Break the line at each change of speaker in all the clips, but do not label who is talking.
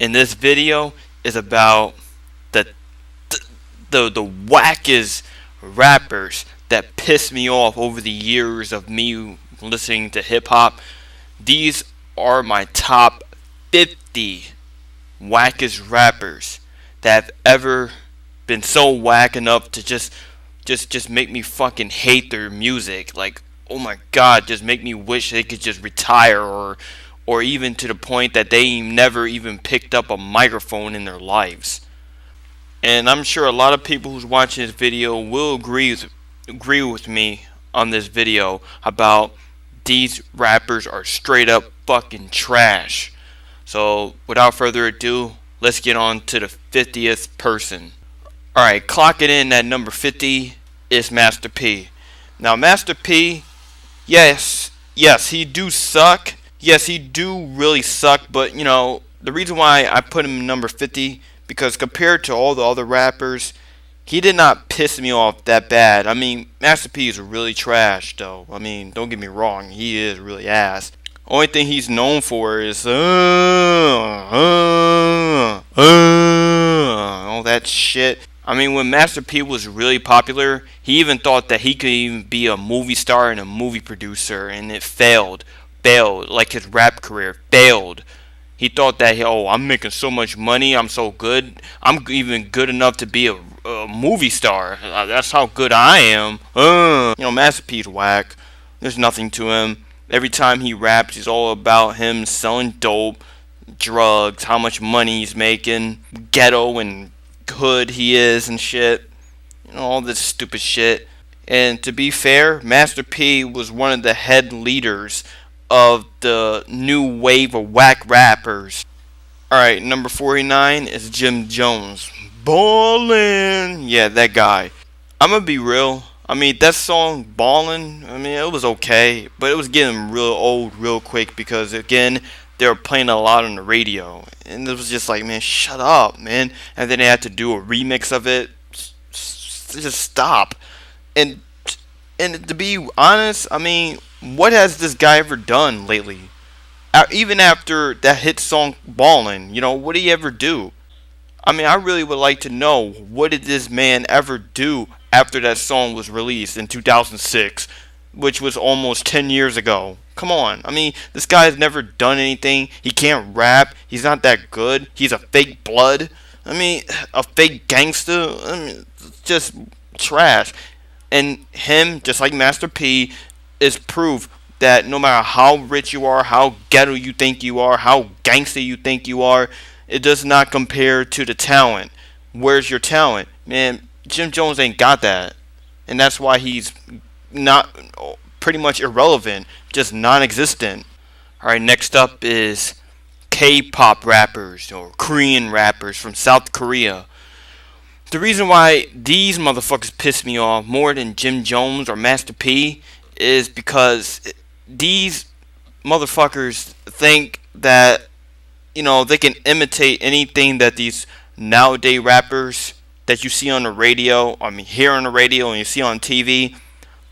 And this video is about the the wackest rappers that pissed me off over the years of me listening to hip hop. These are my top 50 wackest rappers that have ever been so whack enough to just make me fucking hate their music. Like, oh my god, just make me wish they could just retire, or even to the point that they never even picked up a microphone in their lives. And I'm sure a lot of people who's watching this video will agree with me on this video about these rappers are straight up fucking trash. So without further ado, let's get on to the 50th person. Alright, clocking in at number 50 is Master P. Now Master P, yes, he do suck. Yes, he do really suck, but the reason why I put him number 50, because compared to all the other rappers, he did not piss me off that bad. I mean, Master P is really trash, though. I mean, don't get me wrong, he is really ass. Only thing he's known for is all that shit. I mean, when Master P was really popular, he even thought that he could even be a movie star and a movie producer, and it failed. Failed. Like his rap career failed. He thought that, oh, I'm making so much money, I'm so good, I'm even good enough to be a movie star. That's how good I am. Master P's whack. There's nothing to him. Every time he raps, he's all about him selling dope, drugs, how much money he's making, ghetto and hood he is and shit. All this stupid shit. And to be fair, Master P was one of the head leaders of the new wave of whack rappers. Alright, number 49 is Jim Jones. Ballin'! Yeah, that guy. I'm gonna be real. I mean, that song, Ballin', I mean, it was okay, but it was getting real old real quick because, again, they were playing a lot on the radio. And it was just like, man, shut up, man. And then they had to do a remix of it. Just stop. And to be honest, I mean, what has this guy ever done lately? Even after that hit song Ballin', what did he ever do? I mean, I really would like to know, what did this man ever do after that song was released in 2006, which was almost 10 years ago? Come on. I mean, this guy has never done anything. He can't rap. He's not that good. He's a fake blood. I mean, a fake gangster. I mean, it's just trash. And him, just like Master P, is proof that no matter how rich you are, how ghetto you think you are, how gangster you think you are, it does not compare to the talent. Where's your talent? Man, Jim Jones ain't got that. And that's why he's not pretty much irrelevant, just non-existent. Alright, next up is K-pop rappers or Korean rappers from South Korea. The reason why these motherfuckers piss me off more than Jim Jones or Master P is because these motherfuckers think that they can imitate anything that these nowadays rappers that you see on the radio, hear on the radio and you see on TV.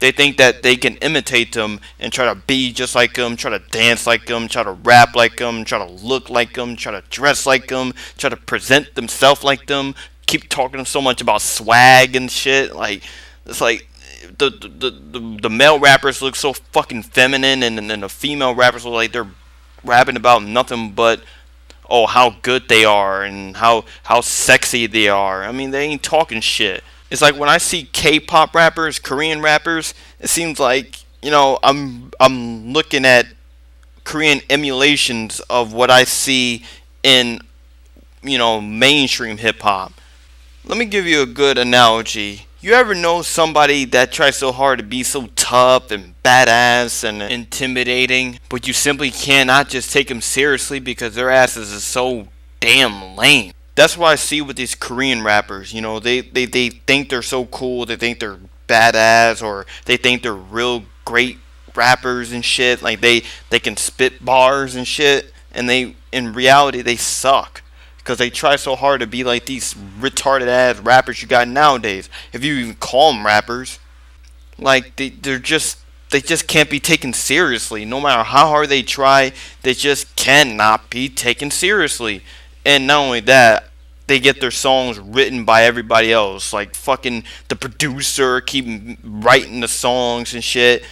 They think that they can imitate them and try to be just like them, try to dance like them, try to rap like them, try to look like them, try to dress like them, try to present themselves like them, keep talking so much about swag and shit. Like, it's like the male rappers look so fucking feminine, and then the female rappers look like they're rapping about nothing but how good they are and how sexy they are. I mean, they ain't talking shit. It's like when I see K-pop rappers, Korean rappers, it seems like I'm looking at Korean emulations of what I see in mainstream hip hop. Let me give you a good analogy. You ever know somebody that tries so hard to be so tough and badass and intimidating, but you simply cannot just take them seriously because their asses is so damn lame? That's what I see with these Korean rappers. They think they're so cool, they think they're badass, or they think they're real great rappers and shit. Like they can spit bars and shit, and in reality they suck. Because they try so hard to be like these retarded ass rappers you got nowadays. If you even call them rappers. Like, they just can't be taken seriously. No matter how hard they try, they just cannot be taken seriously. And not only that, they get their songs written by everybody else. Like fucking the producer keep writing the songs and shit.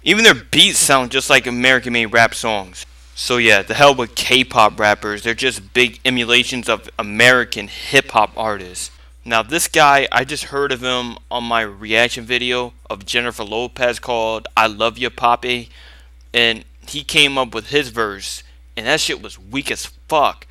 Even their beats sound just like American made rap songs. So yeah, the hell with K-pop rappers. They're just big emulations of American hip-hop artists. Now this guy, I just heard of him on my reaction video of Jennifer Lopez called I Love You Poppy. And he came up with his verse. And that shit was weak as fuck.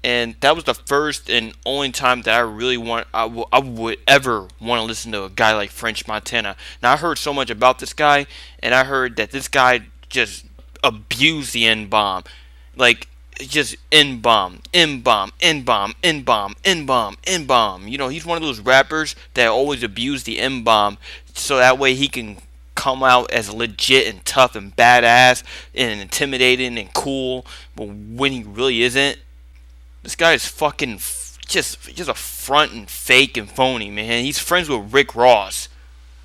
And that was the first and only time that I really I would ever want to listen to a guy like French Montana. Now I heard so much about this guy, and I heard that this guy just abused the N bomb, like just N bomb, N bomb, N bomb, N bomb, N bomb, N bomb. You know, he's one of those rappers that always abuse the N bomb, so that way he can come out as legit and tough and badass and intimidating and cool, but when he really isn't. This guy is fucking just a front and fake and phony, man. He's friends with Rick Ross.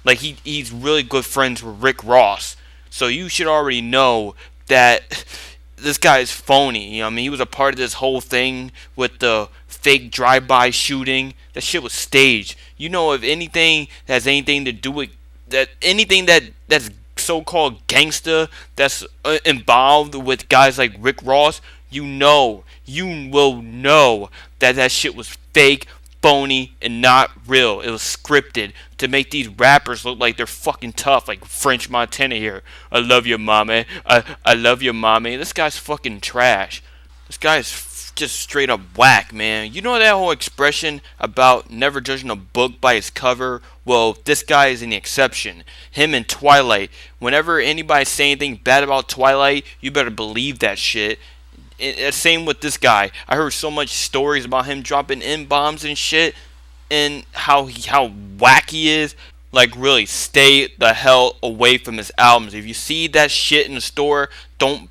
Like he's really good friends with Rick Ross. So you should already know that this guy is phony. You know what I mean? He was a part of this whole thing with the fake drive-by shooting. That shit was staged. You know, if anything that has anything to do with that, anything that's so-called gangster that's involved with guys like Rick Ross, you will know that shit was fake, phony, and not real. It was scripted to make these rappers look like they're fucking tough, like French Montana here. I love your mommy. I love your mommy. This guy's fucking trash. This guy's just straight up whack, man. You know that whole expression about never judging a book by its cover? Well, this guy is an exception. Him and Twilight. Whenever anybody say anything bad about Twilight, you better believe that shit. Same with this guy. I heard so much stories about him dropping N-bombs and shit, and how whack he is. Like, really, stay the hell away from his albums. If you see that shit in the store, don't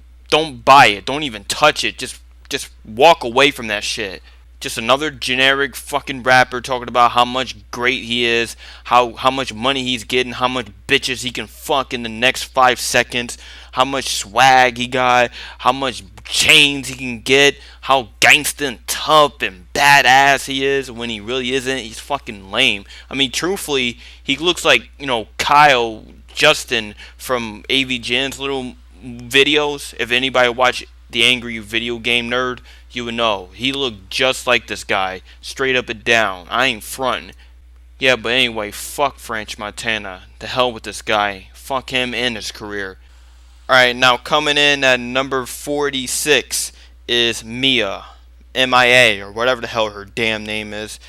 buy it. Don't even touch it. Just walk away from that shit. Just another generic fucking rapper talking about how much great he is, how much money he's getting, how much bitches he can fuck in the next 5 seconds, how much swag he got, how much chains he can get, how gangsta and tough and badass he is when he really isn't. He's fucking lame. I mean, truthfully, he looks like, you know, Kyle Justin from AVGN's little videos. If anybody watch The Angry Video Game Nerd, you would know. He looked just like this guy, straight up and down. I ain't frontin'. Yeah, but anyway, fuck French Montana. The hell with this guy. Fuck him and his career. Alright, now coming in at number 46 is Mia. MIA, or whatever the hell her damn name is.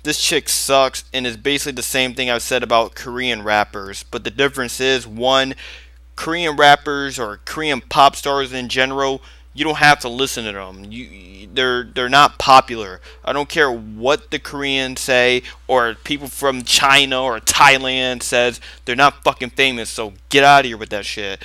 This chick sucks, and is basically the same thing I've said about Korean rappers. But the difference is, one, Korean rappers or Korean pop stars in general, you don't have to listen to them. They're not popular. I don't care what the Koreans say or people from China or Thailand says. They're not fucking famous, so get out of here with that shit.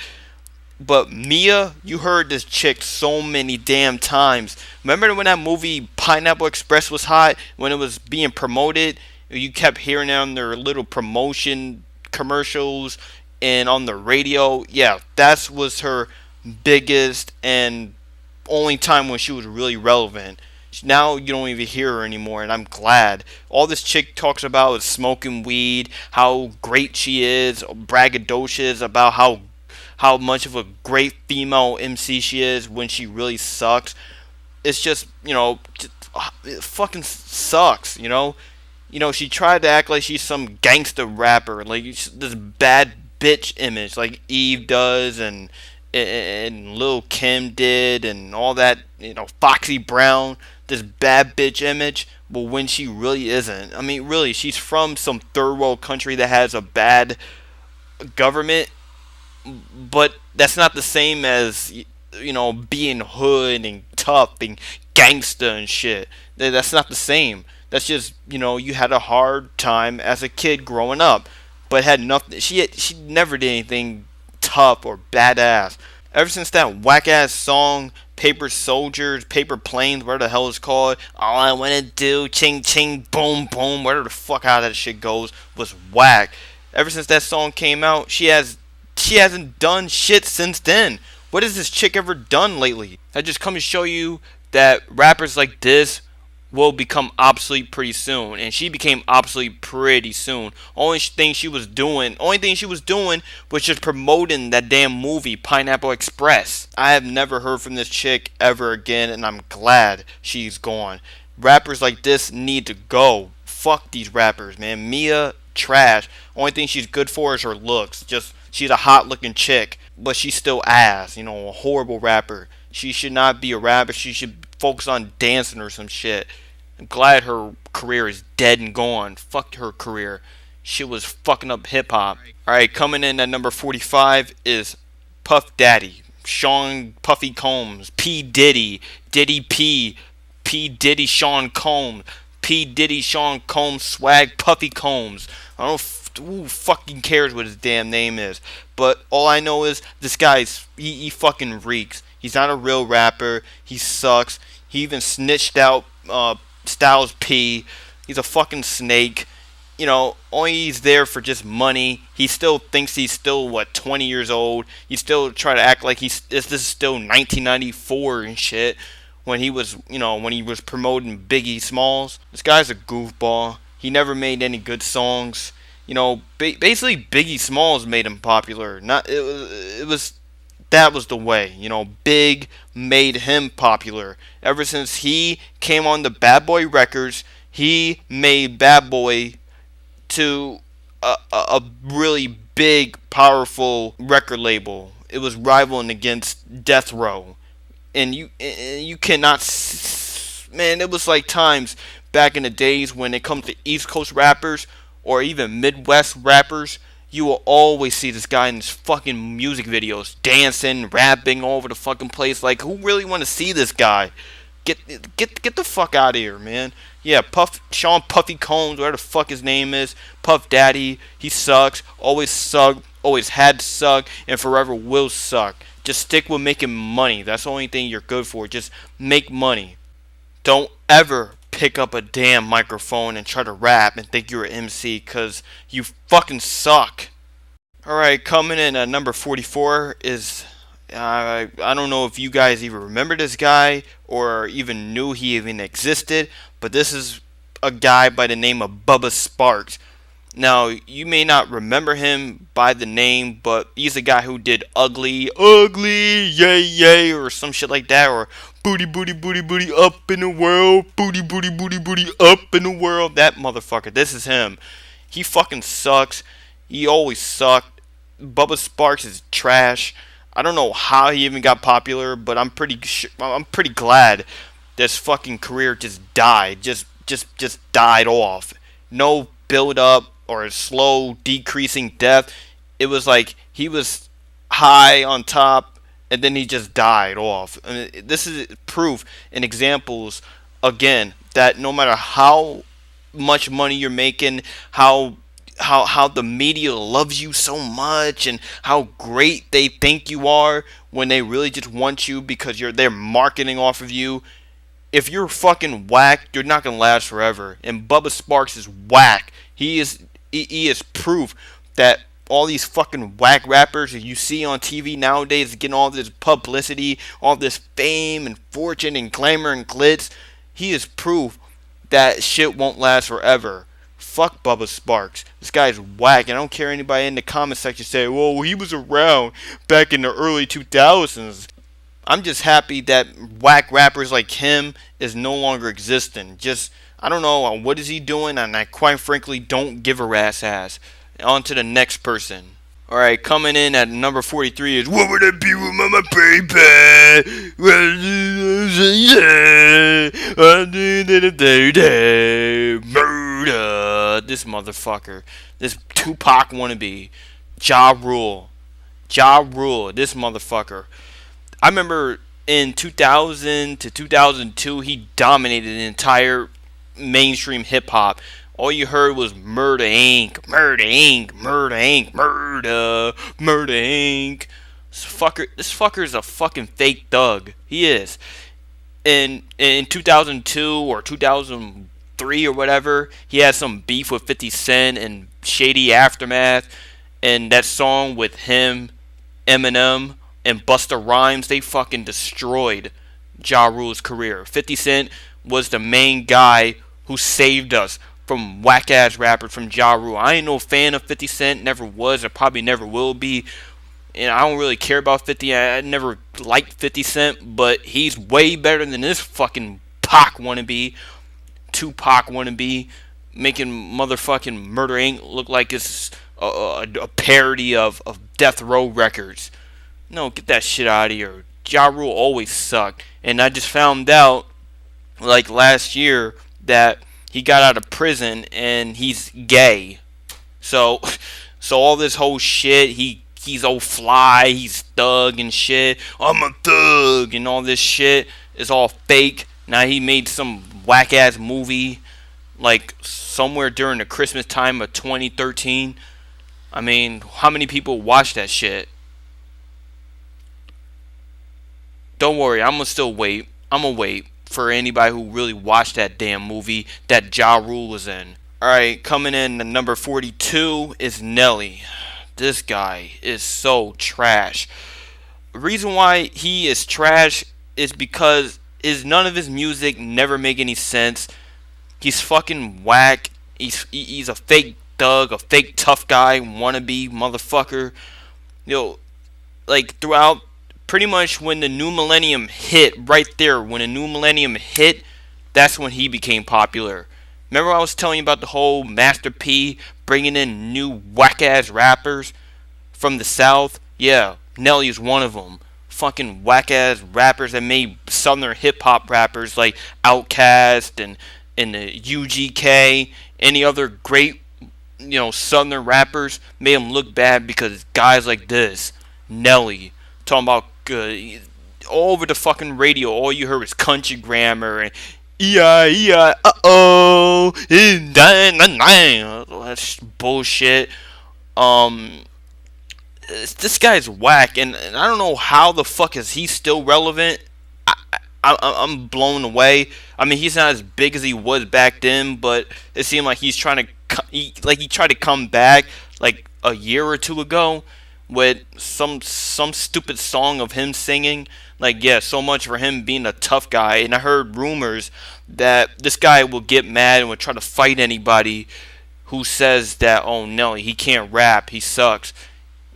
But Mia, you heard this chick so many damn times. Remember when that movie Pineapple Express was hot? When it was being promoted? You kept hearing it on their little promotion commercials and on the radio. Yeah, that was her biggest and only time when she was really relevant. Now you don't even hear her anymore, and I'm glad. All this chick talks about is smoking weed, how great she is, braggadocious about how much of a great female MC she is when she really sucks. It's just, you know, it fucking sucks, you know? You know, she tried to act like she's some gangster rapper, like this bad bitch image, like Eve does, and Lil Kim did, and all that, you know, Foxy Brown, this bad bitch image, but when she really isn't. I mean, really, she's from some third world country that has a bad government, but that's not the same as, you know, being hood and tough and gangsta and shit. That's not the same. That's just, you know, you had a hard time as a kid growing up, but had nothing. She never did anything tough or badass. Ever since that whack ass song Paper Soldiers, Paper Planes, whatever the hell it's called, all I wanna do, ching ching boom boom, whatever the fuck how that shit goes, was whack. Ever since that song came out, she hasn't done shit since then. What has this chick ever done lately? I just come to show you that rappers like this will become obsolete pretty soon, and she became obsolete pretty soon. Only thing she was doing was just promoting that damn movie Pineapple Express. I have never heard from this chick ever again, and I'm glad she's gone. Rappers like this need to go. Fuck these rappers, man. Mia, trash. Only thing she's good for is her looks. Just she's a hot looking chick, but she's still ass. A horrible rapper. She should not be a rapper. She should focus on dancing or some shit. I'm glad her career is dead and gone. Fuck her career. She was fucking up hip hop. Alright, coming in at number 45 is Puff Daddy, Sean Puffy Combs, P. Diddy, Diddy P. P. Diddy Sean Combs, P. Diddy Sean Combs, Swag Puffy Combs. I don't know who fucking cares what his damn name is. But all I know is this guy's, he fucking reeks. He's not a real rapper. He sucks. He even snitched out Styles P. He's a fucking snake. Only he's there for just money. He still thinks he's still 20 years old. He still try to act like this is still 1994 and shit. When he was promoting Biggie Smalls. This guy's a goofball. He never made any good songs. Basically Biggie Smalls made him popular. That was the way. Big made him popular. Ever since he came on the Bad Boy Records, he made Bad Boy to a really big, powerful record label. It was rivaling against Death Row. And you cannot, man, it was like times back in the days when it comes to East Coast rappers or even Midwest rappers, you will always see this guy in his fucking music videos, dancing, rapping all over the fucking place. Like, who really want to see this guy? Get the fuck out of here, man. Yeah, Sean Puffy Combs, whatever the fuck his name is, Puff Daddy, he sucks, always sucked, always had to suck, and forever will suck. Just stick with making money. That's the only thing you're good for. Just make money. Don't ever pick up a damn microphone and try to rap and think you're an MC, because you fucking suck. Alright, coming in at number 44 is, I don't know if you guys even remember this guy or even knew he even existed, but this is a guy by the name of Bubba Sparxxx. Now, you may not remember him by the name, but he's a guy who did Ugly, Yay, Yay, or some shit like that, or Booty, Booty, Booty, Booty, Up in the World, Booty, Booty, Booty, Booty, Up in the World. That motherfucker, this is him. He fucking sucks. He always sucked. Bubba Sparxxx is trash. I don't know how he even got popular, but I'm pretty glad this fucking career just died. Just died off. No build up or a slow decreasing death. It was like he was high on top and then he just died off. I mean, this is proof and examples again that no matter how much money you're making, how the media loves you so much and how great they think you are when they really just want you because they're marketing off of you. If you're fucking whack, you're not gonna last forever. And Bubba Sparxxx is whack. He is proof that all these fucking whack rappers that you see on TV nowadays getting all this publicity, all this fame and fortune and glamour and glitz. He is proof that shit won't last forever. Fuck Bubba Sparxxx. This guy's whack. I don't care anybody in the comment section say, well, he was around back in the early 2000s. I'm just happy that whack rappers like him is no longer existing. Just, I don't know, what is he doing? And I quite frankly don't give a rat's ass. On to the next person. Alright, coming in at number 43 is What Would I Be With My Baby? Murder. This motherfucker. This Tupac wannabe. Ja Rule. This motherfucker. I remember in 2000 to 2002, he dominated the entire mainstream hip hop. All you heard was Murder Inc., Murder Inc., Murder Inc., Murder Inc. This fucker is a fucking fake thug. He is. In 2002 or 2003 or whatever, he had some beef with 50 Cent and Shady Aftermath. And that song with him, Eminem, and Busta Rhymes, they fucking destroyed Ja Rule's career. 50 Cent was the main guy who saved us from whack ass rappers from Ja Rule. I ain't no fan of 50 Cent, never was, or probably never will be. And I don't really care about 50. I never liked 50 Cent, but he's way better than this fucking Pac wannabe, Tupac wannabe, making motherfucking Murder Inc. look like it's a parody of Death Row Records. No, get that shit out of here. Ja Rule always sucked. And I just found out, like last year, that he got out of prison and he's gay. So all this whole shit, he's old fly, he's thug and shit. I'm a thug and all this shit is all fake. Now he made some whack ass movie like somewhere during the Christmas time of 2013. I mean, how many people watched that shit? Don't worry, I'm gonna still wait. I'm gonna wait for anybody who really watched that damn movie that Ja Rule was in. Alright, coming in at number 42 is Nelly. This guy is so trash. The reason why he is trash is because none of his music never make any sense. He's fucking whack. He's a fake thug, a fake tough guy, wannabe motherfucker. Like throughout pretty much when the new millennium hit, right there, when the new millennium hit, that's when he became popular. Remember I was telling you about the whole Master P bringing in new whack-ass rappers from the South? Yeah, Nelly is one of them. Fucking whack-ass rappers that made southern hip-hop rappers like Outkast and the UGK, any other great, southern rappers, made them look bad because guys like this, Nelly, talking about all over the fucking radio, all you heard was country grammar and E-I, uh-oh, that's bullshit. This guy's whack, and I don't know how the fuck is he still relevant. I'm blown away. I mean, he's not as big as he was back then, but it seemed like he's trying to, he tried to come back like a year or two ago with some stupid song of him singing. Like, yeah, so much for him being a tough guy. And I heard rumors that this guy will get mad and will try to fight anybody who says that, oh, no, he can't rap, he sucks.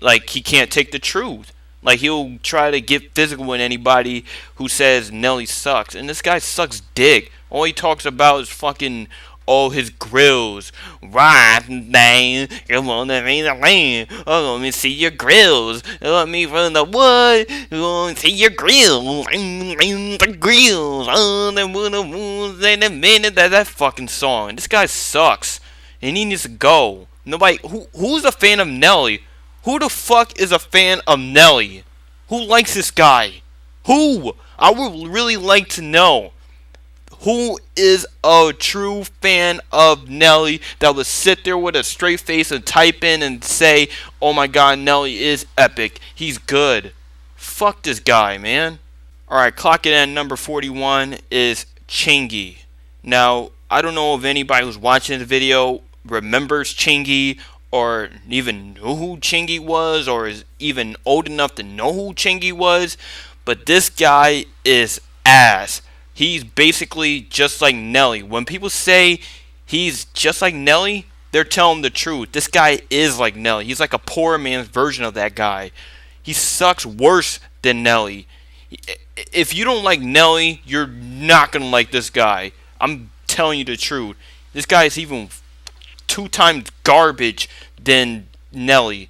Like, he can't take the truth. Like, he'll try to get physical with anybody who says Nelly sucks. And this guy sucks dick. All he talks about is fucking all his grills. Right, man. You wanna be the land. Oh, let me see your grills. Let me run the wood. You wanna see your grills. The grills. Oh, the minute that fucking song. This guy sucks. And he needs to go. Nobody. Who's a fan of Nelly? Who the fuck is a fan of Nelly? Who likes this guy? Who? I would really like to know. Who is a true fan of Nelly that would sit there with a straight face and type in and say, oh my god, Nelly is epic. He's good. Fuck this guy, man. Alright, clocking in at number 41 is Chingy. Now, I don't know if anybody who's watching the video remembers Chingy or even knew who Chingy was or is even old enough to know who Chingy was, but this guy is ass. He's basically just like Nelly. When people say he's just like Nelly, they're telling the truth. This guy is like Nelly. He's like a poor man's version of that guy. He sucks worse than Nelly. If you don't like Nelly, you're not going to like this guy. I'm telling you the truth. This guy is even 2 times garbage than Nelly.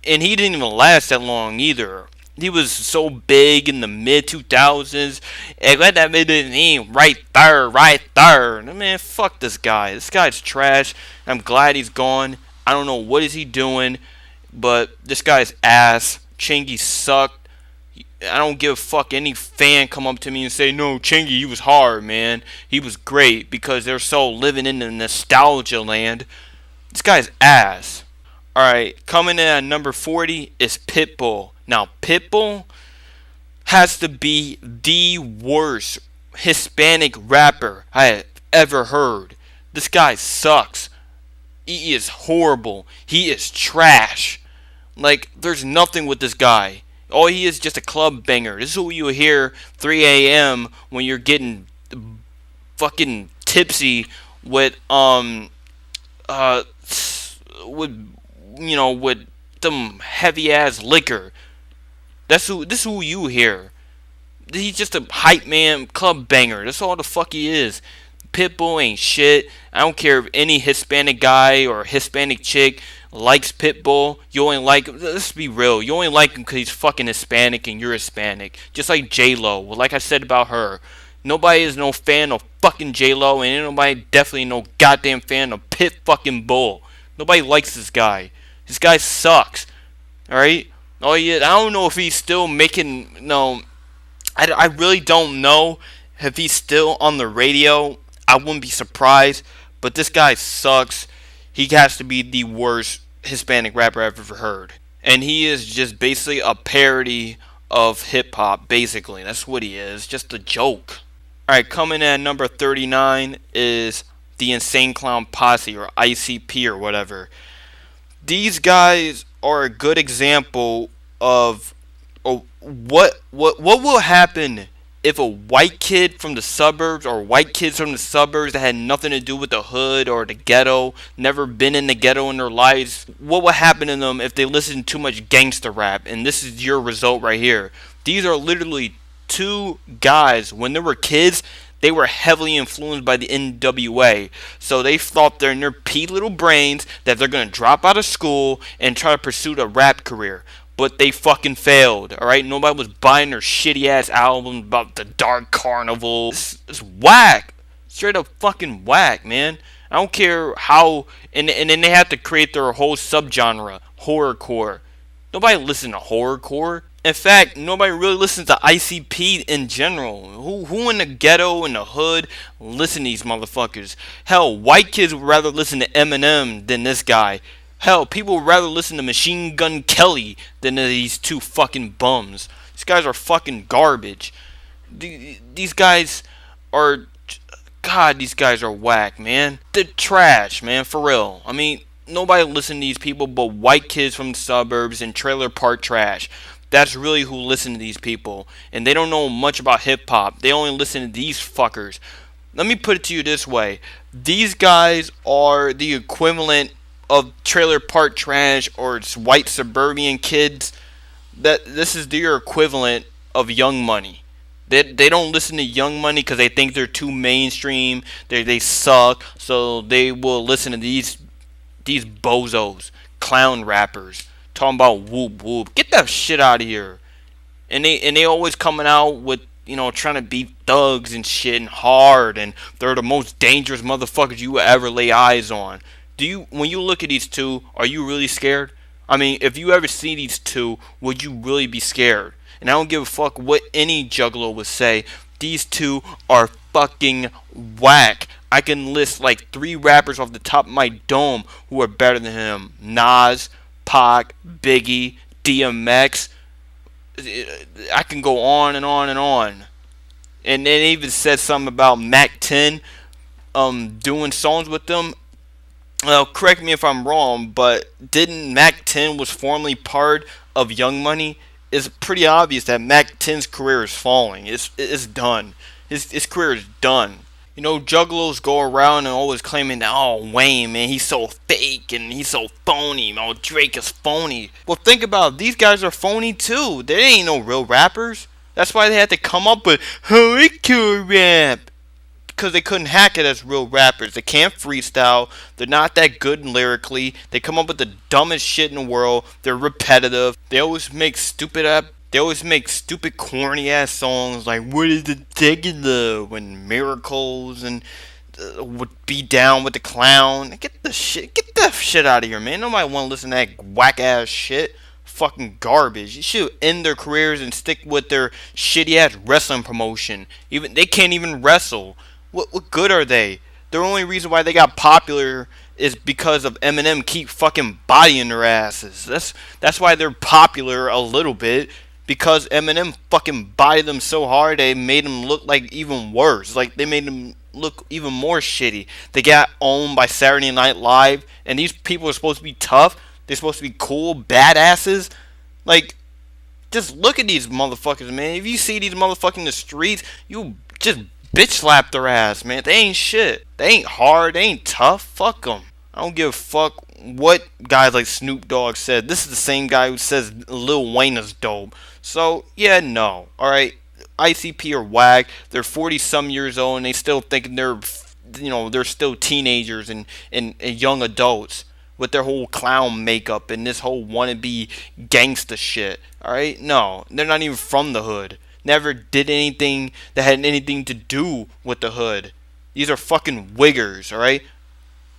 And he didn't even last that long either. He was so big in the mid-2000s. And let that name right there. Man, fuck this guy. This guy's trash. I'm glad he's gone. I don't know what is he doing, but this guy's ass. Chingy sucked. I don't give a fuck any fan come up to me and say, no, Chingy, he was hard, man. He was great, because they're so living in the nostalgia land. This guy's ass. Alright, coming in at number 40 is Pitbull. Now, Pitbull has to be the worst Hispanic rapper I have ever heard. This guy sucks. He is horrible. He is trash. Like, there's nothing with this guy. All he is just a club banger. This is who you hear 3 a.m. when you're getting fucking tipsy with uh with with them heavy ass liquor. This who you hear. He's just a hype man, club banger. That's all the fuck he is. Pitbull ain't shit. I don't care if any Hispanic guy or Hispanic chick likes Pitbull. You only like him. Let's be real. You only like him because he's fucking Hispanic and you're Hispanic. Just like J-Lo. Well, like I said about her. Nobody is no fan of fucking J-Lo, and ain't nobody definitely no goddamn fan of Pit fucking Bull. Nobody likes this guy. This guy sucks. Alright? Oh yeah, I don't know if he's still making, I really don't know if he's still on the radio. I wouldn't be surprised, but this guy sucks. He has to be the worst Hispanic rapper I've ever heard. And he is just basically a parody of hip hop, basically. That's what he is, just a joke. Alright, coming in at number 39 is the Insane Clown Posse, or ICP, or whatever. These guys are a good example of what will happen if a white kid from the suburbs, or white kids from the suburbs that had nothing to do with the hood or the ghetto, never been in the ghetto in their lives, what will happen to them if they listen to too much gangster rap? And this is your result right here. These are literally two guys, when they were kids, they were heavily influenced by the NWA. So they thought they're in their pea little brains that they're going to drop out of school and try to pursue a rap career. But they fucking failed, alright? Nobody was buying their shitty ass albums about the Dark Carnival. It's whack. Straight up fucking whack, man. I don't care how. And then they have to create their whole subgenre, horrorcore. Nobody listens to horrorcore. In fact, nobody really listens to ICP in general. Who in the ghetto, in the hood, listen to these motherfuckers? Hell, white kids would rather listen to Eminem than this guy. Hell, people would rather listen to Machine Gun Kelly than to these two fucking bums. These guys are fucking garbage. These guys are... God, these guys are whack, man. They're trash, man, for real. I mean, nobody listens to these people but white kids from the suburbs and trailer park trash. That's really who listen to these people. And they don't know much about hip-hop. They only listen to these fuckers. Let me put it to you this way. These guys are the equivalent of trailer park trash or white suburban kids. That this is their equivalent of Young Money. They don't listen to Young Money because they think they're too mainstream. They suck. So they will listen to these bozos, clown rappers, talking about whoop whoop. Get that shit out of here. And they always coming out with, trying to be thugs and shit and hard, and they're the most dangerous motherfuckers you will ever lay eyes on. When you look at these two, are you really scared? I mean, if you ever see these two, would you really be scared? And I don't give a fuck what any juggalo would say. These two are fucking whack. I can list like 3 rappers off the top of my dome who are better than him. Nas, Pac, Biggie, DMX. I can go on and on and on. And they even said something about Mac 10 doing songs with them. Well, correct me if I'm wrong, but didn't Mac 10 was formerly part of Young Money? It's pretty obvious that Mac 10's career is falling. It's done. His career is done. Juggalos go around and always claiming that, oh, Wayne, man, he's so fake and he's so phony. Oh, Drake is phony. Well, think about it. These guys are phony too. They ain't no real rappers. That's why they had to come up with hardcore rap. Because they couldn't hack it as real rappers. They can't freestyle. They're not that good lyrically. They come up with the dumbest shit in the world. They're repetitive. They always make stupid, corny ass songs like "What is the Diggler" and "Miracles" and "Would Be Down with the Clown." Get the shit out of here, man. Nobody want to listen to that whack ass shit. Fucking garbage. You should end their careers and stick with their shitty ass wrestling promotion. Even they can't even wrestle. What good are they? The only reason why they got popular is because of Eminem keep fucking bodying their asses. That's why they're popular a little bit. Because Eminem fucking bodied them so hard, they made them look like even worse. Like, they made them look even more shitty. They got owned by Saturday Night Live, and these people are supposed to be tough. They're supposed to be cool, badasses. Like, just look at these motherfuckers, man. If you see these motherfuckers in the streets, you just bitch slap their ass, man. They ain't shit. They ain't hard. They ain't tough. Fuck them. I don't give a fuck what guys like Snoop Dogg said. This is the same guy who says Lil Wayne is dope. So, yeah, no. Alright? ICP are whack. They're 40 some years old and they still thinking they're still teenagers and young adults with their whole clown makeup and this whole wannabe gangsta shit. Alright? No. They're not even from the hood. Never did anything that had anything to do with the hood. These are fucking wiggers, alright?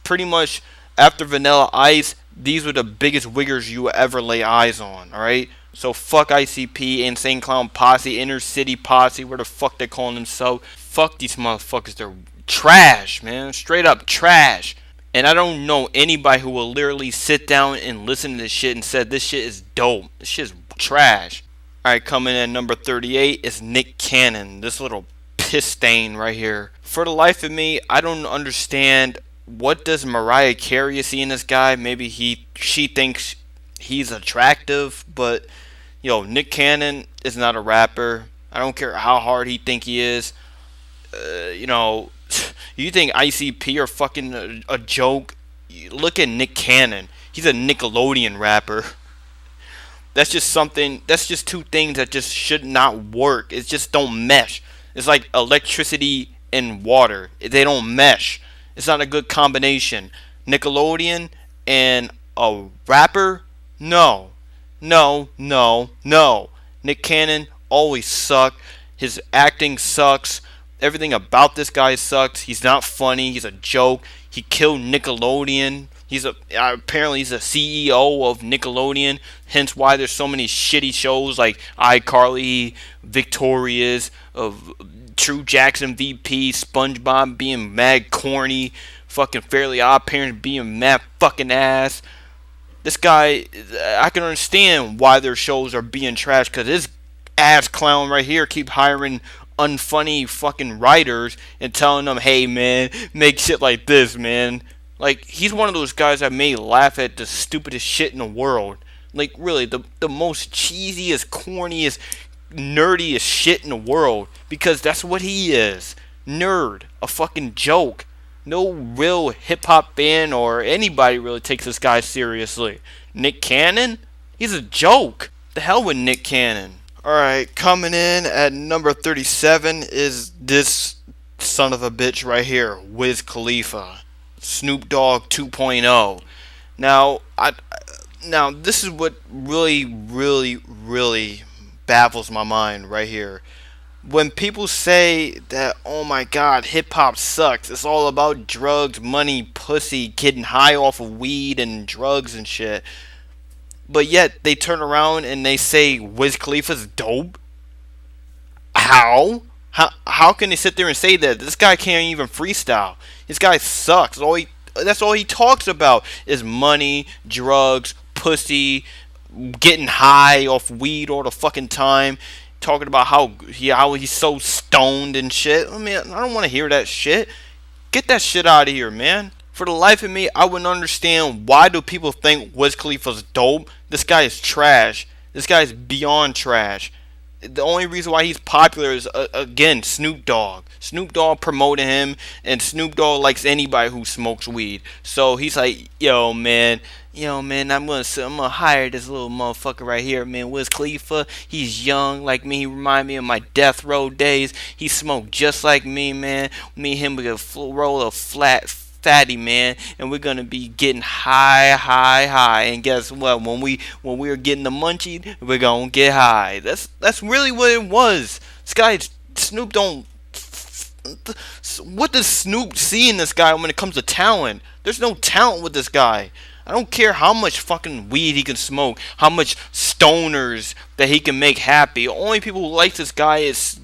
Pretty much after Vanilla Ice, these were the biggest wiggers you would ever lay eyes on, alright? So fuck ICP, Insane Clown Posse, Inner City Posse, where the fuck they calling themselves. Fuck these motherfuckers, they're trash, man. Straight up trash. And I don't know anybody who will literally sit down and listen to this shit and said this shit is dope. This shit is trash. Alright, coming in at number 38 is Nick Cannon. This little piss stain right here. For the life of me, I don't understand what does Mariah Carey see in this guy. Maybe she thinks he's attractive, but Nick Cannon is not a rapper. I don't care how hard he think he is. You think ICP are fucking a joke? Look at Nick Cannon. He's a Nickelodeon rapper. That's just two things that just should not work. It just don't mesh. It's like electricity and water. They don't mesh. It's not a good combination. Nickelodeon and a rapper? No. No, no, no. Nick Cannon always sucked. His acting sucks. Everything about this guy sucks. He's not funny. He's a joke. He killed Nickelodeon. Apparently he's a CEO of Nickelodeon. Hence why there's so many shitty shows like iCarly, Victorious, of True Jackson VP, SpongeBob being mad corny, fucking Fairly Odd Parents being mad fucking ass. This guy, I can understand why their shows are being trashed, because this ass clown right here keep hiring unfunny fucking writers and telling them, hey man, make shit like this, man. Like, he's one of those guys that may laugh at the stupidest shit in the world. Like, really, the most cheesiest, corniest, nerdiest shit in the world. Because that's what he is. Nerd. A fucking joke. No real hip-hop band or anybody really takes this guy seriously. Nick Cannon? He's a joke. The hell with Nick Cannon. Alright, coming in at number 37 is this son of a bitch right here. Wiz Khalifa. Snoop Dogg 2.0. Now this is what really, really, really baffles my mind right here. When people say that, oh my god, hip hop sucks, it's all about drugs, money, pussy, getting high off of weed and drugs and shit, but yet they turn around and they say Wiz Khalifa's dope? How? How can they sit there and say that? This guy can't even freestyle. This guy sucks. That's all he talks about is money, drugs, pussy, getting high off weed all the fucking time. Talking about how he's so stoned and shit. I mean, I don't want to hear that shit. Get that shit out of here, man. For the life of me, I wouldn't understand why do people think Wiz Khalifa's dope. This guy is trash. This guy is beyond trash. The only reason why he's popular is, again, Snoop Dogg. Snoop Dogg promoted him, and Snoop Dogg likes anybody who smokes weed. So he's like, yo, man, I'm gonna hire this little motherfucker right here, man. Wiz Khalifa, he's young like me. He remind me of my death row days. He smoked just like me, man. Me and him, we gonna roll a fatty, man, and we're gonna be getting high. And guess what? When we are getting the munchie, we're gonna get high. That's really what it was. This guy, Snoop, don't. What does Snoop see in this guy when it comes to talent? There's no talent with this guy. I don't care how much fucking weed he can smoke, how much stoners that he can make happy. The only people who like this guy is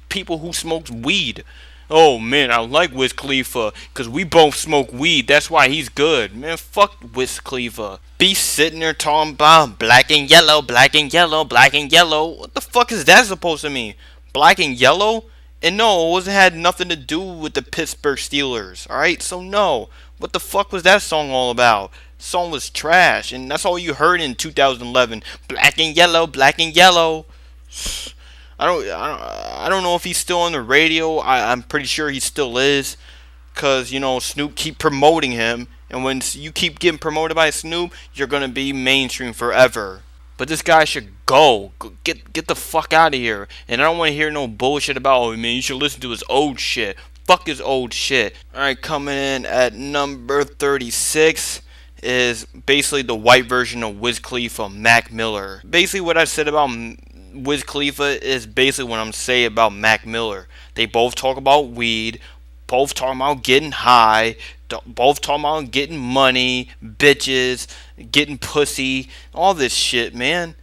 people who smoke weed. Oh man, I like Wiz Khalifa because we both smoke weed. That's why he's good. Man, fuck Wiz Khalifa. Be sitting there talking about black and yellow, black and yellow, black and yellow. What the fuck is that supposed to mean? Black and yellow? And no, it had nothing to do with the Pittsburgh Steelers. Alright, so no. What the fuck was that song all about? The song was trash, and that's all you heard in 2011. Black and yellow, black and yellow. I don't know if he's still on the radio. I'm pretty sure he still is, cause Snoop keep promoting him, and when you keep getting promoted by Snoop, you're gonna be mainstream forever. But this guy should get the fuck out of here. And I don't want to hear no bullshit about, oh man, you should listen to his old shit. Fuck his old shit. Alright, coming in at number 36 is basically the white version of Wiz Khalifa, Mac Miller. Basically what I said about Wiz Khalifa is basically what I'm saying about Mac Miller. They both talk about weed, both talking about getting high, both talking about getting money, bitches, getting pussy, all this shit, man.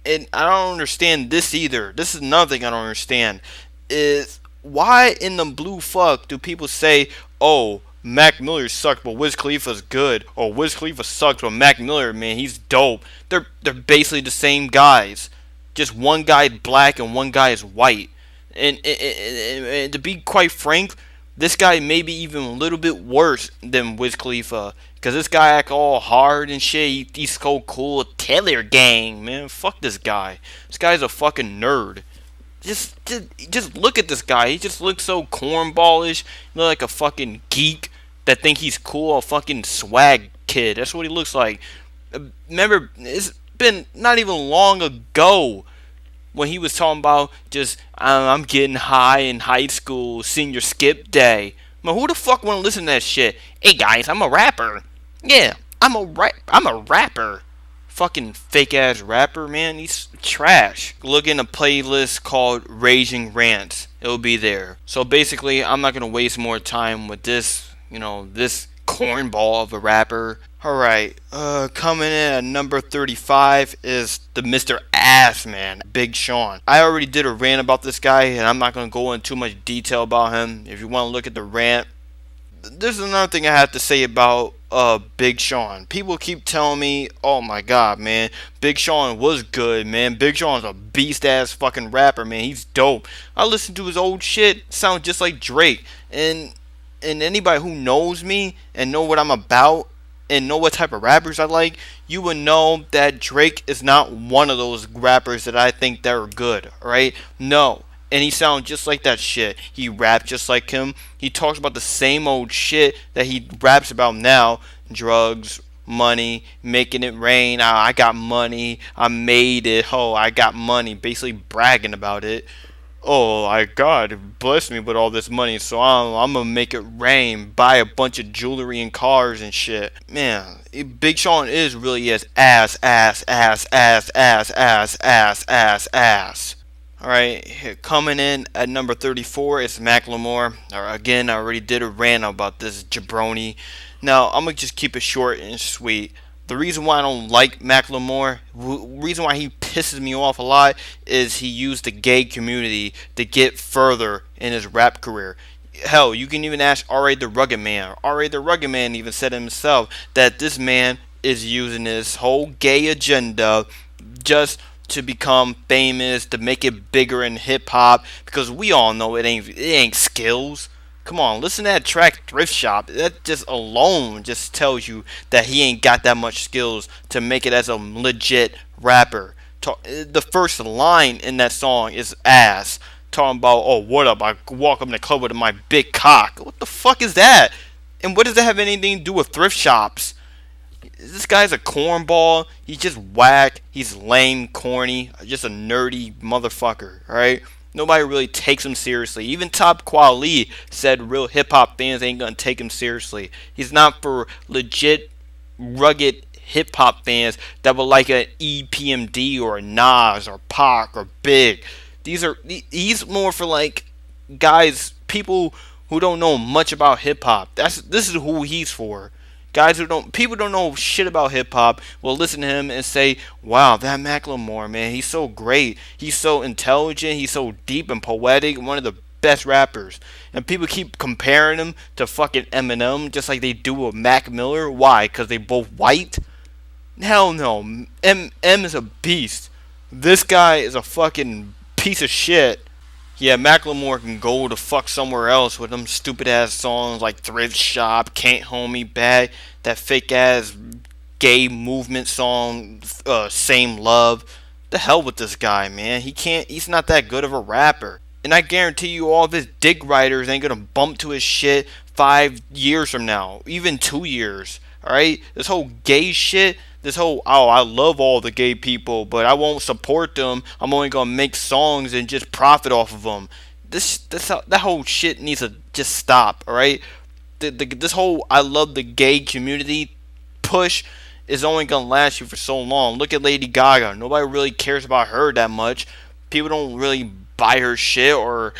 And I don't understand this either. This is another thing I don't understand. Is why in the blue fuck do people say, oh, Mac Miller sucks, but Wiz Khalifa's good, or Wiz Khalifa sucks, but Mac Miller, man, he's dope. They're basically the same guys. Just one guy is black and one guy is white. And to be quite frank, this guy may be even a little bit worse than Wiz Khalifa. Because this guy act all hard and shit. He's so cool. Taylor gang, man. Fuck this guy. This guy's a fucking nerd. Just look at this guy. He just looks so cornballish. Look like a fucking geek that think he's cool. A fucking swag kid. That's what he looks like. Remember, it's been not even long ago when he was talking about just I'm getting high in high school, senior skip day. Man, who the fuck want to listen to that shit? Hey guys, I'm a rapper. Yeah, I'm a rapper. Fucking fake ass rapper, man. He's trash. Look in a playlist called Raging Rants. It'll be there. So basically, I'm not gonna waste more time with this. This cornball of a rapper. Alright, coming in at number 35 is the Mr. Ass Man, Big Sean. I already did a rant about this guy, and I'm not going to go into too much detail about him. If you want to look at the rant, there's another thing I have to say about Big Sean. People keep telling me, oh my god, man, Big Sean was good, man. Big Sean's a beast-ass fucking rapper, man. He's dope. I listen to his old shit, sounds just like Drake. And anybody who knows me and know what I'm about, and know what type of rappers I like, you would know that Drake is not one of those rappers that I think that are good, right? No. And he sounds just like that shit. He raps just like him. He talks about the same old shit that he raps about now. Drugs, money, making it rain. I got money. I made it. Oh, I got money. Basically bragging about it. Oh, God bless me with all this money, so I'm gonna make it rain, buy a bunch of jewelry and cars and shit. Man, Big Sean is really as ass. Alright, coming in at number 34 is Macklemore. Again, I already did a rant about this jabroni. Now, I'm gonna just keep it short and sweet. The reason why I don't like Macklemore, reason why he pisses me off a lot, is he used the gay community to get further in his rap career. Hell, you can even ask R.A. the Rugged Man. R.A. the Rugged Man even said himself that this man is using his whole gay agenda just to become famous, to make it bigger in hip hop, because we all know it ain't skills. Come on, listen to that track Thrift Shop. That just alone just tells you that he ain't got that much skills to make it as a legit rapper. The first line in that song is ass. Talking about, oh, what up? I walk up in the club with my big cock. What the fuck is that? And what does that have anything to do with thrift shops? This guy's a cornball. He's just whack. He's lame, corny, just a nerdy motherfucker, alright? Nobody really takes him seriously. Even Top Kweli said real hip-hop fans ain't gonna take him seriously. He's not for legit, rugged hip-hop fans that would like an EPMD or a Nas or Pac or Big. He's more for like guys, people who don't know much about hip-hop. This is who he's for. Guys people don't know shit about hip hop will listen to him and say, wow, that Macklemore, man, he's so great. He's so intelligent. He's so deep and poetic. One of the best rappers. And people keep comparing him to fucking Eminem just like they do with Mac Miller. Why? Because they both white? Hell no. M is a beast. This guy is a fucking piece of shit. Yeah, Macklemore can go to fuck somewhere else with them stupid ass songs like Thrift Shop, Can't Hold Me Back, that fake ass gay movement song, Same Love. The hell with this guy, man. He's not that good of a rapper. And I guarantee you all of his dick writers ain't gonna bump to his shit 5 years from now, even 2 years. Alright? This whole gay shit, this whole, oh, I love all the gay people, but I won't support them. I'm only gonna make songs and just profit off of them. That whole shit needs to just stop, alright? This whole I love the gay community push is only gonna last you for so long. Look at Lady Gaga. Nobody really cares about her that much. People don't really buy her shit or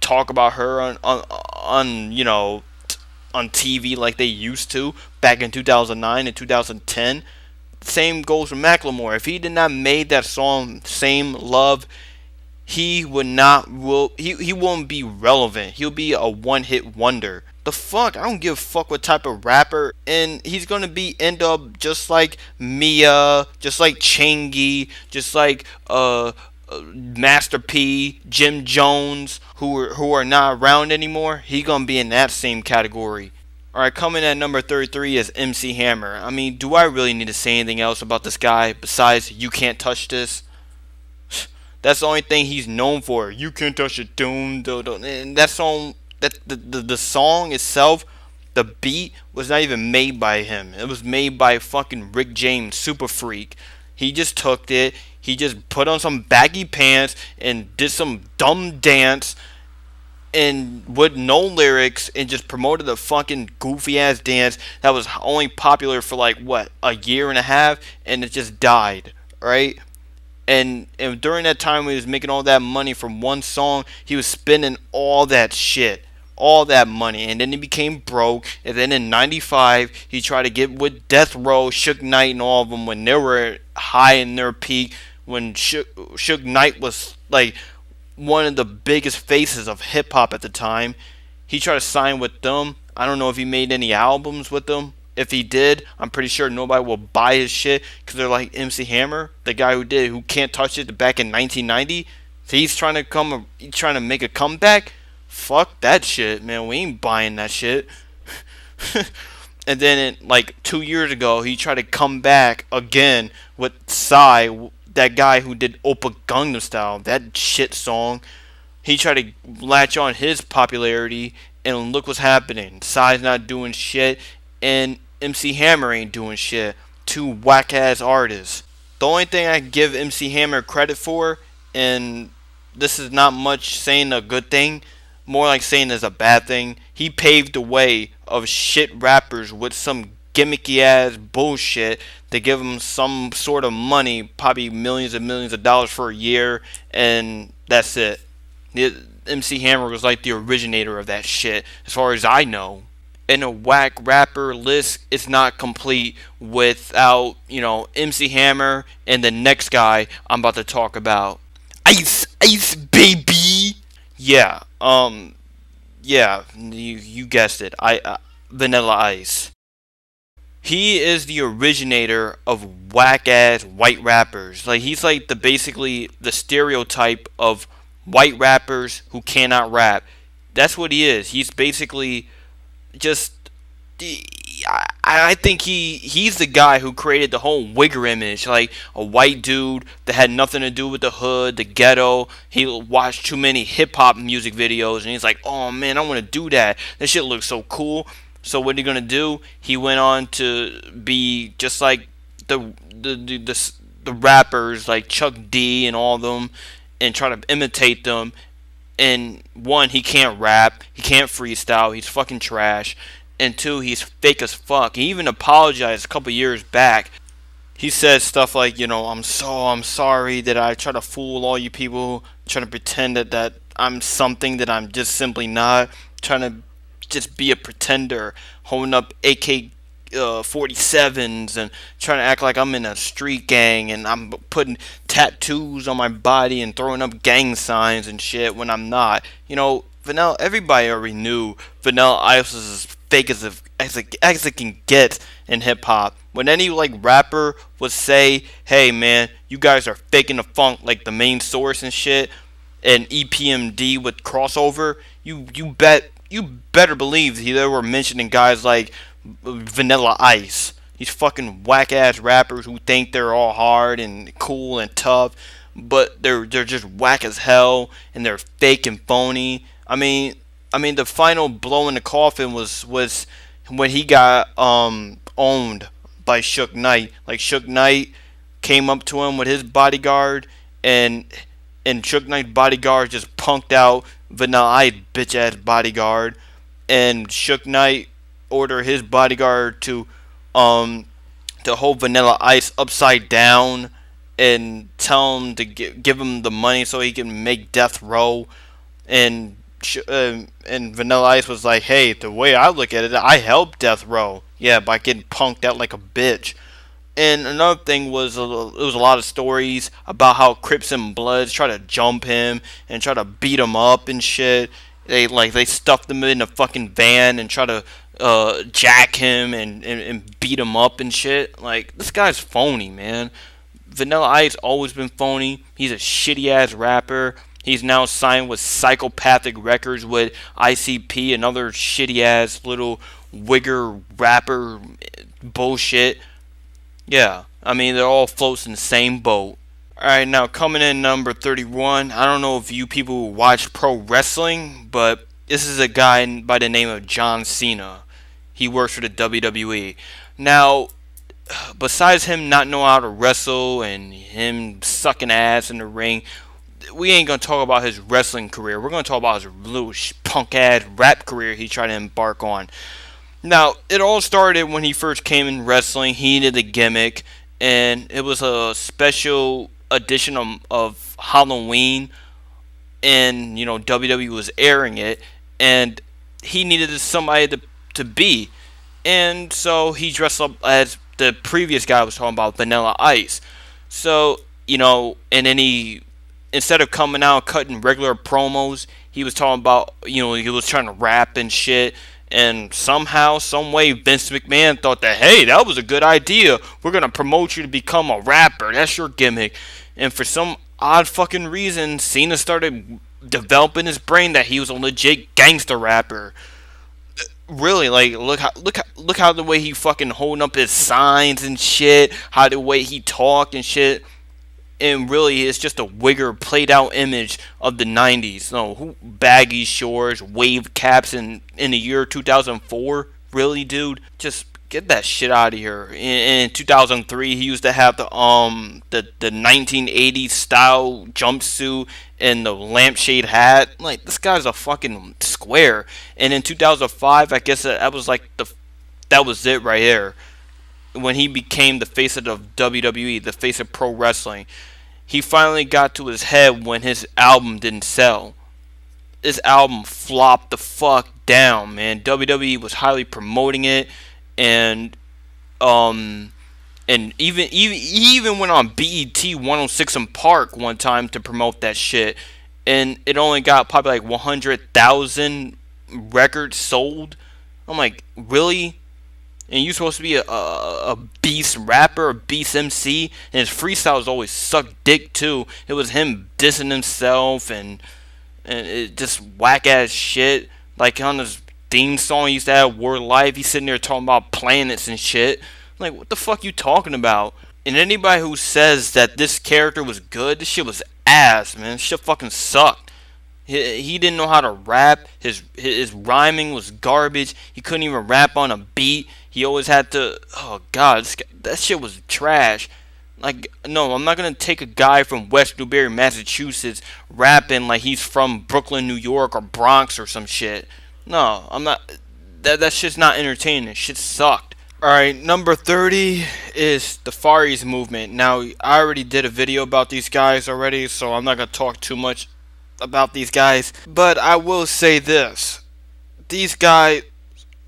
talk about her on on TV like they used to back in 2009 and 2010. Same goes with Macklemore. If he did not made that song Same Love, he would not will he won't be relevant. He'll be a one-hit wonder. The fuck? I don't give a fuck what type of rapper, and he's gonna be end up just like Mia, just like Chingy, just like Master P, Jim Jones, who are not around anymore. He gonna be in that same category. Alright, coming at number 33 is MC Hammer. I mean, do I really need to say anything else about this guy besides You Can't Touch This? That's the only thing he's known for. You can't touch it, doom, and that song, the song itself, the beat was not even made by him. It was made by fucking Rick James, Super Freak. He just took it. He just put on some baggy pants and did some dumb dance and with no lyrics and just promoted a fucking goofy ass dance that was only popular for like what, a year and a half, and it just died, right? And during that time when he was making all that money from one song, he was spending all that shit, all that money, and then he became broke. And then in '95, he tried to get with Death Row, Suge Knight, and all of them when they were high in their peak. When Suge Knight was like one of the biggest faces of hip hop at the time, he tried to sign with them. I don't know if he made any albums with them. If he did, I'm pretty sure nobody will buy his shit because they're like MC Hammer, the guy who can't touch it back in 1990. So he's trying to make a comeback. Fuck that shit, man. We ain't buying that shit. And then like 2 years ago, he tried to come back again with Psy, that guy who did Oppa Gangnam Style, that shit song. He tried to latch on his popularity, and look what's happening. Psy's not doing shit, and MC Hammer ain't doing shit. Two whack ass artists. The only thing I give MC Hammer credit for, and this is not much saying a good thing, more like saying it's a bad thing, he paved the way of shit rappers with some gimmicky ass bullshit to give him some sort of money, probably millions and millions of dollars for a year, and that's it. MC Hammer was like the originator of that shit, as far as I know. And a whack rapper list is not complete without, MC Hammer and the next guy I'm about to talk about. Ice, Ice Baby! Yeah, you guessed it. Vanilla Ice. He is the originator of whack-ass white rappers. Like, he's like basically the stereotype of white rappers who cannot rap. That's what he is. He's basically just I think he's the guy who created the whole wigger image, like a white dude that had nothing to do with the hood, the ghetto. He watched too many hip hop music videos, and he's like, "Oh man, I want to do that. That shit looks so cool." So what are you gonna do? He went on to be just like the rappers like Chuck D and all of them, and try to imitate them. And one, he can't rap, he can't freestyle, he's fucking trash. And two, he's fake as fuck. He even apologized a couple years back. He said stuff like, I'm sorry that I try to fool all you people, trying to pretend that I'm something that I'm just simply not, trying to just be a pretender, holding up AK 47s and trying to act like I'm in a street gang, and I'm putting tattoos on my body and throwing up gang signs and shit when I'm not. Everybody already knew Vanilla Ice was as fake as it can get in hip hop. When any rapper would say, "Hey man, you guys are faking the funk," like the main source and shit, and EPMD would crossover, you better believe they were mentioning guys like Vanilla Ice. These fucking whack ass rappers who think they're all hard and cool and tough. but they're just whack as hell, and they're fake and phony. I mean, the final blow in the coffin was when he got owned by Suge Knight. Like, Suge Knight came up to him with his bodyguard, and Suge Knight's bodyguard just punked out Vanilla Ice bitch ass bodyguard, and Suge Knight ordered his bodyguard um to hold Vanilla Ice upside down and tell him to give him the money so he can make death row. And Vanilla Ice was like, "Hey, the way I look at it, I helped death row, yeah, by getting punked out like a bitch." And another thing was, it was a lot of stories about how Crips and Bloods try to jump him and try to beat him up and shit. They stuffed him in a fucking van and try to jack him and beat him up and shit. Like, this guy's phony, man. Vanilla Ice always been phony. He's a shitty ass rapper. He's now signed with Psychopathic Records with ICP, another shitty ass little wigger rapper bullshit. Yeah, I mean, they're all floats in the same boat. Alright, now coming in number 31. I don't know if you people watch pro wrestling, but this is a guy by the name of John Cena. He works for the WWE. Now, besides him not knowing how to wrestle and him sucking ass in the ring, we ain't gonna talk about his wrestling career. We're gonna talk about his little punk ass rap career he tried to embark on. Now, it all started when he first came in wrestling. He needed a gimmick, and it was a special edition of Halloween, and WWE was airing it, and he needed somebody to be, and so he dressed up as the previous guy I was talking about, Vanilla Ice. So, and then instead of coming out cutting regular promos, he was talking about, he was trying to rap and shit. And somehow, some way, Vince McMahon thought that, hey, that was a good idea. We're going to promote you to become a rapper. That's your gimmick. And for some odd fucking reason, Cena started developing his brain that he was a legit gangster rapper. Really, like, look how the way he fucking holding up his signs and shit, how the way he talked and shit. And really, it's just a wigger, played out image of the 90s. Baggy shorts, wave caps in the year 2004. Really, dude? Just get that shit out of here. In 2003, he used to have the 1980s style jumpsuit and the lampshade hat. Like, this guy's a fucking square. And in 2005, I guess that was like that was it right here. When he became the face of the WWE, the face of pro wrestling, he finally got to his head when his album didn't sell. This album flopped the fuck down, man. WWE was highly promoting it, and he even went on BET 106 in Park one time to promote that shit, and it only got probably like 100,000 records sold. I'm like, really? And you're supposed to be a beast rapper, a beast MC, and his freestyles always sucked dick too. It was him dissing himself and it just whack ass shit. Like on his theme song he used to have, Word Life, he's sitting there talking about planets and shit. Like, what the fuck you talking about? And anybody who says that this character was good, this shit was ass, man. This shit fucking sucked. He didn't know how to rap. His rhyming was garbage. He couldn't even rap on a beat. He always had to. Oh god, that shit was trash. Like, no, I'm not gonna take a guy from West Newbury, Massachusetts, rapping like he's from Brooklyn, New York, or Bronx or some shit. No, I'm not. That shit's not entertaining. Shit sucked. Alright, number 30 is the Far East Movement. Now, I already did a video about these guys already, so I'm not gonna talk too much about these guys, but I will say this: these guys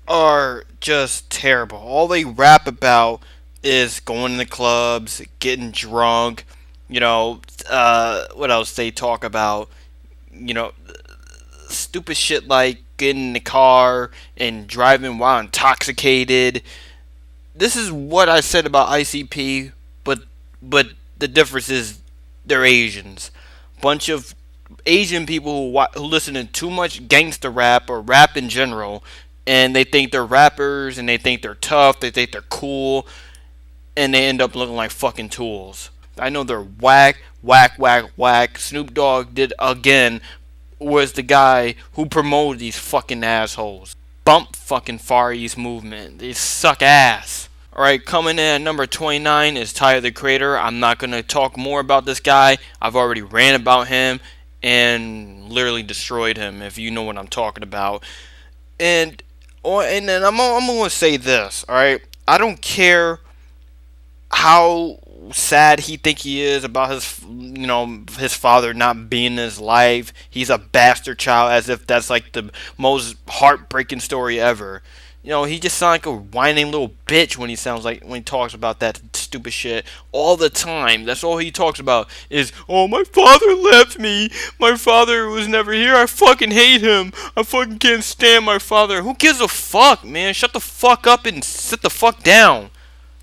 are just terrible. All they rap about is going to the clubs, getting drunk, what else they talk about, stupid shit like getting in the car and driving while intoxicated. This is what I said about ICP, but the difference is they're Asians. Bunch of Asian people who listen to too much gangster rap or rap in general, and they think they're rappers, and they think they're tough, they think they're cool, and they end up looking like fucking tools. I know they're whack, Whack, whack, whack. Snoop Dogg did again. Was the guy who promoted these fucking assholes. Bump fucking Far East movement. They suck ass. Alright, coming in at number 29 is Tyler the Creator. I'm not going to talk more about this guy. I've already ran about him and literally destroyed him, if you know what I'm talking about. And then I'm going to say this, alright? I don't care how sad he think he is about his father not being in his life. He's a bastard child, as if that's like the most heartbreaking story ever. He just sounds like a whining little bitch when he talks about that stupid shit all the time. That's all he talks about is, oh, my father left me. My father was never here. I fucking hate him. I fucking can't stand my father. Who gives a fuck, man? Shut the fuck up and sit the fuck down.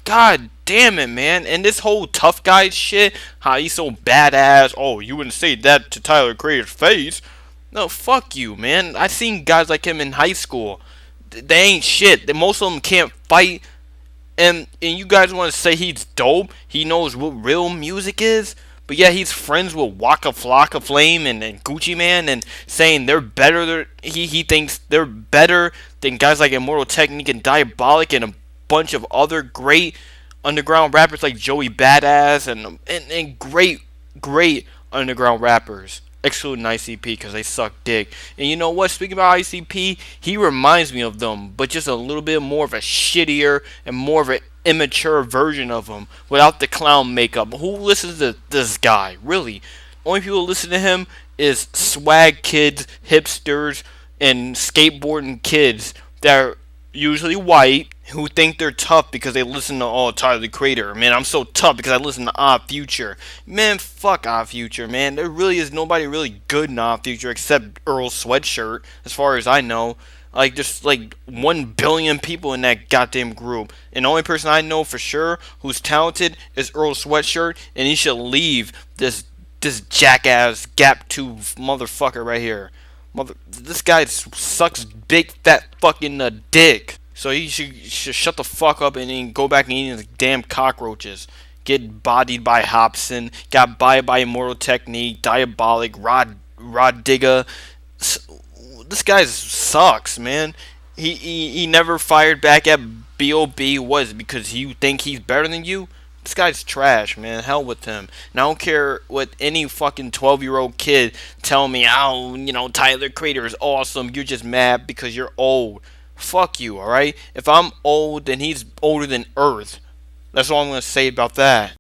God damn it, man. And this whole tough guy shit, how he's so badass. Oh, you wouldn't say that to Tyler Creator's face. No, fuck you, man. I seen guys like him in high school. They ain't shit. Most of them can't fight. And you guys want to say he's dope? He knows what real music is? But yeah, he's friends with Waka Flocka Flame and Gucci Man, and saying they're better. He thinks they're better than guys like Immortal Technique and Diabolic and a bunch of other great underground rappers like Joey Badass and great underground rappers, excluding ICP because they suck dick. And you know what? Speaking about ICP, he reminds me of them, but just a little bit more of a shittier and more of an immature version of him without the clown makeup. Who listens to this guy? Really? Only people who listen to him is swag kids, hipsters, and skateboarding kids that are usually white, who think they're tough because they listen to Tyler the Creator. Man, I'm so tough because I listen to Odd Future. Man, fuck Odd Future, man. There really is nobody really good in Odd Future except Earl Sweatshirt, as far as I know. Like, there's like 1 billion people in that goddamn group. And the only person I know for sure who's talented is Earl Sweatshirt, and he should leave this jackass gap tooth motherfucker right here. This guy sucks big fat fucking dick. So he should shut the fuck up and then go back and eat his damn cockroaches. Get bodied by Hobson. Got by Immortal Technique, Diabolic, Rod Digga. This guy sucks, man. He never fired back at B.O.B. Was it because you think he's better than you? This guy's trash, man. Hell with him. And I don't care what any fucking 12-year-old kid tell me, oh, Tyler Creator is awesome. You're just mad because you're old. Fuck you, alright? If I'm old, then he's older than Earth. That's all I'm going to say about that.